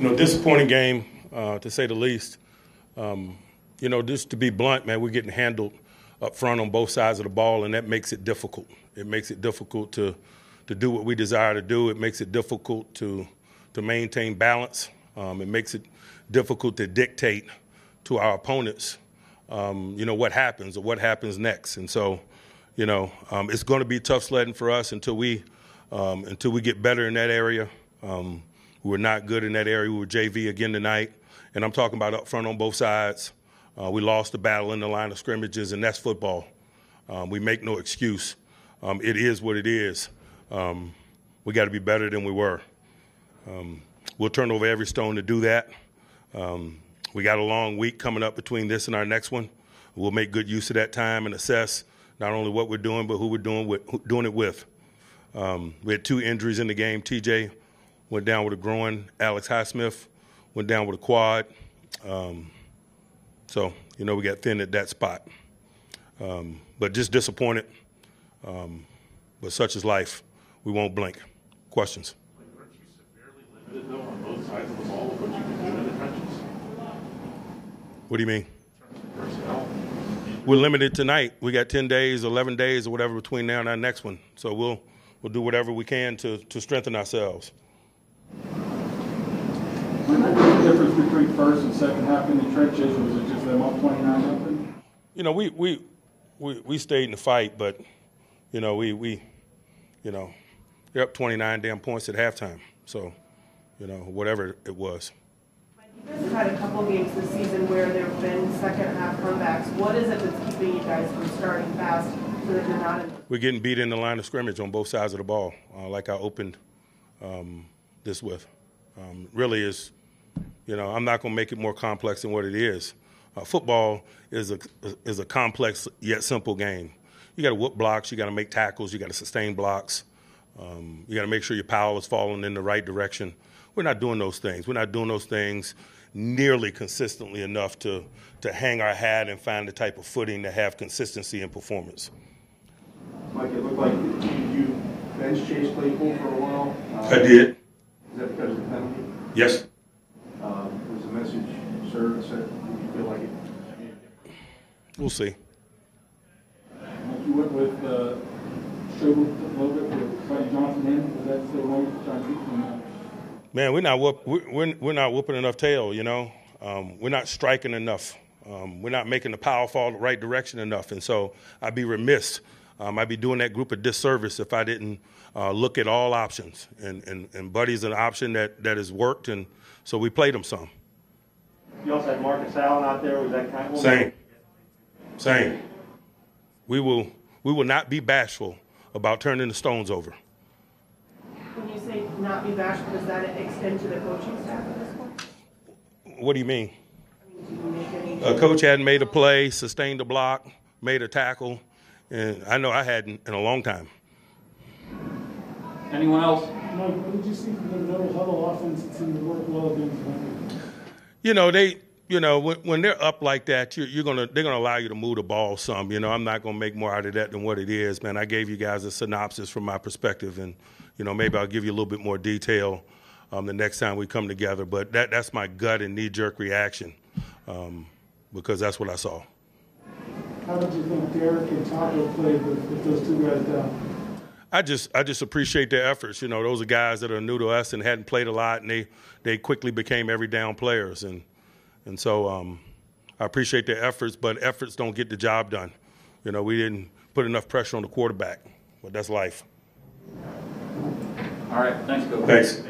Disappointing game, to say the least. Just to be blunt, man, we're getting handled up front on both sides of the ball, and that makes it difficult. It makes it difficult to do what we desire to do. It makes it difficult to maintain balance. It makes it difficult to dictate to our opponents, what happens or what happens next. And so, it's going to be tough sledding for us until we get better in that area. We were not good in that area. We were JV again tonight, and I'm talking about up front on both sides. We lost the battle in the line of scrimmages, and that's football. We make no excuse. It is what it is. We got to be better than we were. We'll turn over every stone to do that. We got a long week coming up between this and our next one. We'll make good use of that time and assess not only what we're doing, but who we're doing it with. We had 2 injuries in the game. TJ went down with a groin. Alex Highsmith went down with a quad. So, we got thin at that spot. But just disappointed. But such is life. We won't blink. Questions? Aren't you severely limited, though, on both sides of the ball with what you can do in the trenches? What do you mean? In terms of personnel? We're limited tonight. We got 10 days, 11 days, or whatever between now and our next one. So we'll do whatever we can to strengthen ourselves. Was there a difference between first and second half in the trenches, or was it just them up 29-0? We stayed in the fight, but they're up 29 damn points at halftime. So, whatever it was. You guys have had a couple games this season where there have been second half comebacks. What is it that's keeping you guys from starting fast so that you're not in? We're getting beat in the line of scrimmage on both sides of the ball, like I opened this with. Really is, I'm not going to make it more complex than what it is. Football is a complex yet simple game. You got to whoop blocks, you got to make tackles, you got to sustain blocks. You got to make sure your power is falling in the right direction. We're not doing those things. We're not doing those things nearly consistently enough to hang our hat and find the type of footing to have consistency in performance. Mike, it looked like you bench Chase Claypool for a while. I did. Is that because of the penalty? Yes. Was the message served? Did you feel like it? We'll see. You went with Strobel a little bit with Buddy Johnson in. Was that still wrong? Trying to keep him Man, we're not whooping enough tail, We're not striking enough. We're not making the power fall the right direction enough. And so I'd be remiss. I'd be doing that group a disservice if I didn't look at all options. And Buddy's an option that has worked, and so we played him some. You also had Marcus Allen out there. Was that kind of Same. We will not be bashful about turning the stones over. When you say not be bashful, does that extend to the coaching staff at this point? What do you mean? Do you make any A coach hadn't made a play, sustained a block, made a tackle, and I know I hadn't in a long time. Anyone else? Mike, what did you see from the middle huddle offense that seemed to work well against them? When they're up like that, they're gonna allow you to move the ball some. I'm not gonna make more out of that than what it is, man. I gave you guys a synopsis from my perspective, and maybe I'll give you a little bit more detail the next time we come together. But that's my gut and knee-jerk reaction because that's what I saw. How did you think Derek and Taco played with those two guys down? I just appreciate their efforts. Those are guys that are new to us and hadn't played a lot, and they quickly became every down players. And so I appreciate their efforts, but efforts don't get the job done. We didn't put enough pressure on the quarterback, but that's life. All right, thanks, Coach. Thanks.